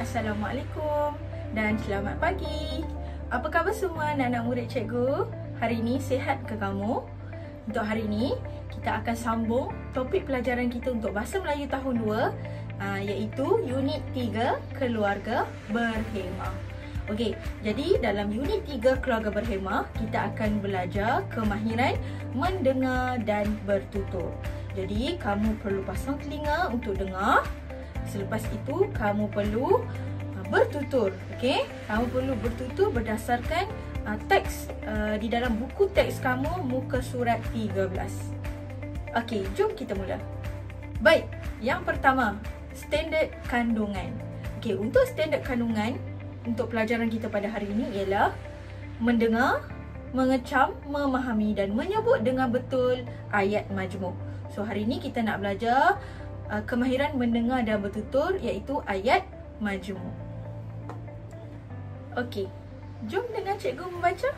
Assalamualaikum dan selamat pagi. Apa khabar semua anak-anak murid cikgu? Hari ini sihat ke kamu? Untuk hari ini kita akan sambung topik pelajaran kita untuk Bahasa Melayu tahun 2 iaitu unit 3 Keluarga Berhemah. Okey, jadi dalam unit 3 Keluarga Berhemah kita akan belajar kemahiran mendengar dan bertutur. Jadi kamu perlu pasang telinga untuk dengar. Selepas itu kamu perlu bertutur. Okey, kamu perlu bertutur berdasarkan teks di dalam buku teks kamu muka surat 13. Okey, jom kita mula. Baik, yang pertama, standard kandungan. Okey, untuk standard kandungan untuk pelajaran kita pada hari ini ialah mendengar, mengecam, memahami dan menyebut dengan betul ayat majmuk. So hari ini kita nak belajar kemahiran mendengar dan bertutur iaitu ayat majmuk. Okey, jom dengan cikgu membaca.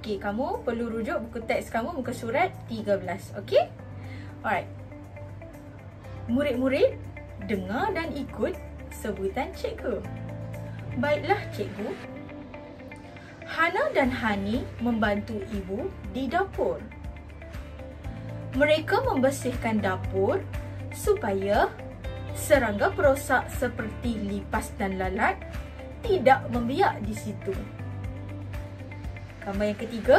Okey, kamu perlu rujuk buku teks kamu muka surat 13. Okey? Alright. Murid-murid, dengar dan ikut sebutan cikgu. Baiklah cikgu. Hana dan Hani membantu ibu di dapur. Mereka membersihkan dapur supaya serangga perosak seperti lipas dan lalat tidak membiak di situ. Gambar yang ketiga,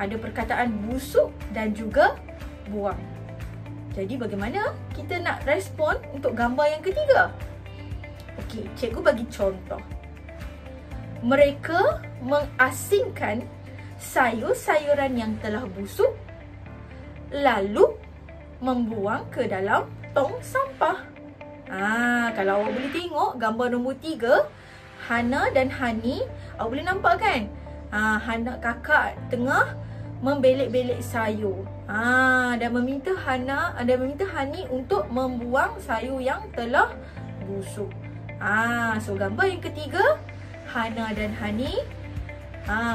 ada perkataan busuk dan juga buang. Jadi bagaimana kita nak respon untuk gambar yang ketiga? Okey, cikgu bagi contoh. Mereka mengasingkan sayur-sayuran yang telah busuk lalu membuang ke dalam tong sampah. Kalau awak boleh tengok gambar nombor 3, Hana dan Hani, awak boleh nampak kan? Hana kakak tengah membelek-belek sayur. Dan meminta Hani untuk membuang sayur yang telah busuk. So gambar yang ketiga, Hana dan Hani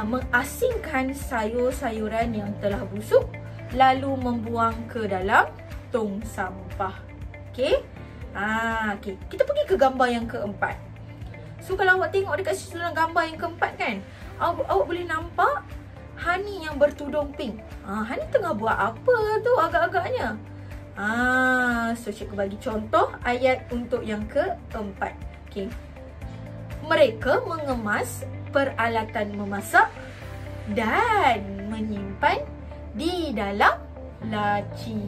mengasingkan sayur-sayuran yang telah busuk lalu membuang ke dalam tong sampah. Okey? Okey. Kita pergi ke gambar yang keempat. So kalau awak tengok dekat susunan gambar yang keempat kan, awak boleh nampak Hani yang bertudung pink. Hani tengah buat apa tu agak-agaknya? So cikgu bagi contoh ayat untuk yang keempat. Okey. Mereka mengemas peralatan memasak dan menyimpan di dalam laci.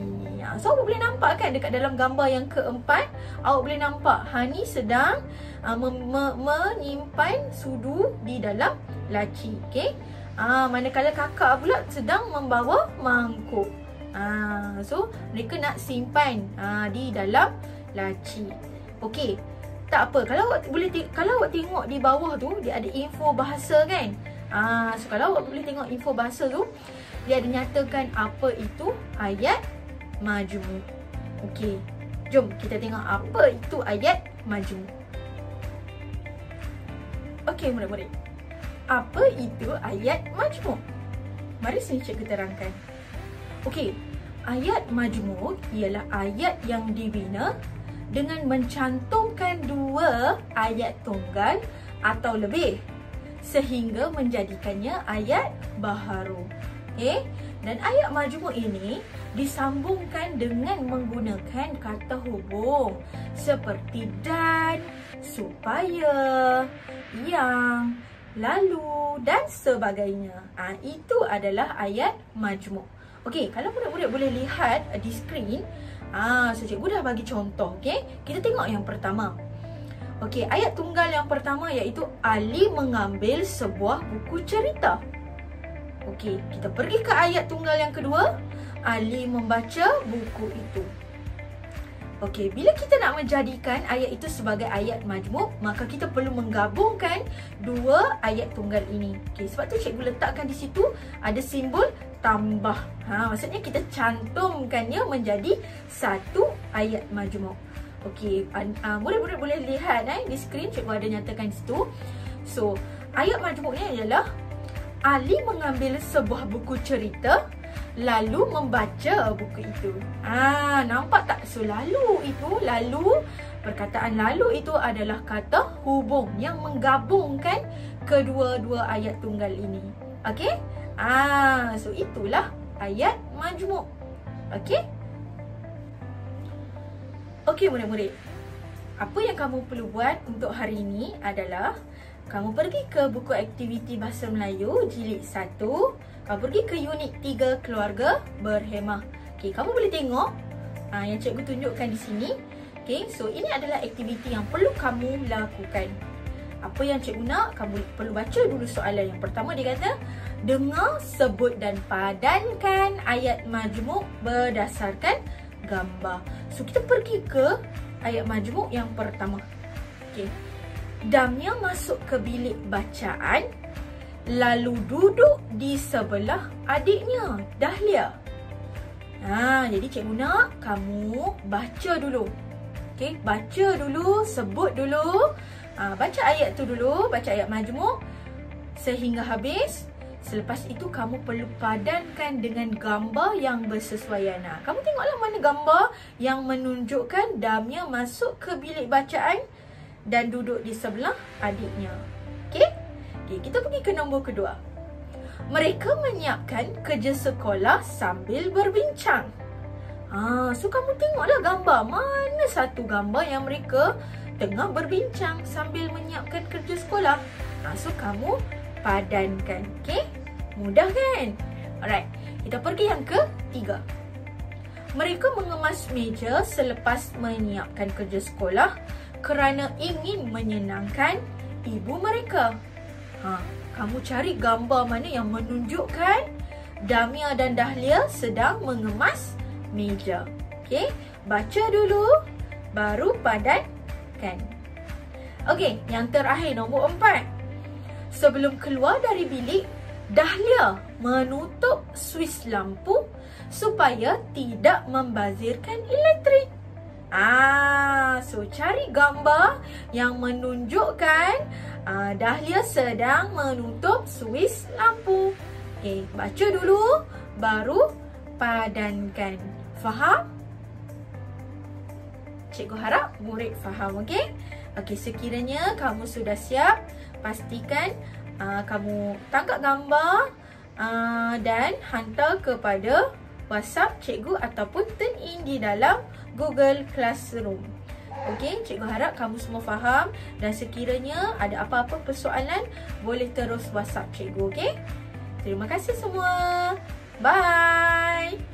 So awak boleh nampak kan dekat dalam gambar yang keempat, awak boleh nampak Hani sedang menyimpan sudu di dalam laci. Okey. Manakala kakak pula sedang membawa mangkuk. So mereka nak simpan di dalam laci. Okey. Tak apa, kalau awak tengok di bawah tu dia ada info bahasa kan. So kalau awak boleh tengok info bahasa tu, dia ada nyatakan apa itu ayat majmuk. Okey, jom kita tengok apa itu ayat majmuk. Okey murid-murid, apa itu ayat majmuk? Mari sini cikgu terangkan. Okey, ayat majmuk ialah ayat yang dibina dengan mencantumkan dua ayat tunggal atau lebih sehingga menjadikannya ayat baharu. Okay? Dan ayat majmuk ini disambungkan dengan menggunakan kata hubung seperti dan, supaya, yang, lalu dan sebagainya. Itu adalah ayat majmuk. Okey, kalau murid-murid boleh lihat di skrin, so cikgu dah bagi contoh. Okey, kita tengok yang pertama. Okey, ayat tunggal yang pertama iaitu Ali mengambil sebuah buku cerita. Okey, kita pergi ke ayat tunggal yang kedua. Ali membaca buku itu. Okey, bila kita nak menjadikan ayat itu sebagai ayat majmuk, maka kita perlu menggabungkan dua ayat tunggal ini. Okey, sebab tu cikgu letakkan di situ ada simbol tambah. Maksudnya kita cantumkannya menjadi satu ayat majmuk. Okey, murid-murid boleh lihat di skrin cikgu ada nyatakan di situ. So, ayat majmuknya ialah Ali mengambil sebuah buku cerita lalu membaca buku itu. Nampak tak? So lalu itu, lalu Perkataan lalu itu adalah kata hubung yang menggabungkan kedua-dua ayat tunggal ini. Okey? So itulah ayat majmuk. Okey? Okey murid-murid. Apa yang kamu perlu buat untuk hari ini adalah kamu pergi ke buku aktiviti Bahasa Melayu jilid 1. Kamu pergi ke unit 3 keluarga berhemah. Okey, kamu boleh tengok yang cikgu tunjukkan di sini. Okey, so ini adalah aktiviti yang perlu kamu lakukan. Apa yang cikgu nak, kamu perlu baca dulu soalan. Yang pertama dia kata, dengar, sebut dan padankan ayat majmuk berdasarkan gambar. So kita pergi ke ayat majmuk yang pertama. Okey. Damia masuk ke bilik bacaan lalu duduk di sebelah adiknya, Dahlia. Jadi cikgu nak kamu baca dulu. Okey, baca dulu, sebut dulu. Baca ayat tu dulu, baca ayat majmuk sehingga habis. Selepas itu kamu perlu padankan dengan gambar yang bersesuaian. Kamu tengoklah mana gambar yang menunjukkan Damia masuk ke bilik bacaan dan duduk di sebelah adiknya. Okey? Okey, kita pergi ke nombor kedua. Mereka menyiapkan kerja sekolah sambil berbincang. So kamu tengoklah gambar. Mana satu gambar yang mereka tengah berbincang sambil menyiapkan kerja sekolah. So kamu padankan. Okey? Mudah kan? Alright. Kita pergi yang ketiga. Mereka mengemas meja selepas menyiapkan kerja sekolah kerana ingin menyenangkan ibu mereka. Kamu cari gambar mana yang menunjukkan Damia dan Dahlia sedang mengemas meja. Okey? Baca dulu baru padankan. Okey, yang terakhir nombor 4. Sebelum keluar dari bilik, Dahlia menutup suis lampu supaya tidak membazirkan elektrik. So cari gambar yang menunjukkan Dahlia sedang menutup suis lampu. Okey, baca dulu baru padankan. Faham? Cikgu harap murid faham, okey? Okey, sekiranya kamu sudah siap, pastikan kamu tangkap gambar dan hantar kepada WhatsApp cikgu ataupun turn in di dalam Google Classroom. Okey, cikgu harap kamu semua faham dan sekiranya ada apa-apa persoalan boleh terus WhatsApp cikgu, okey? Terima kasih semua. Bye.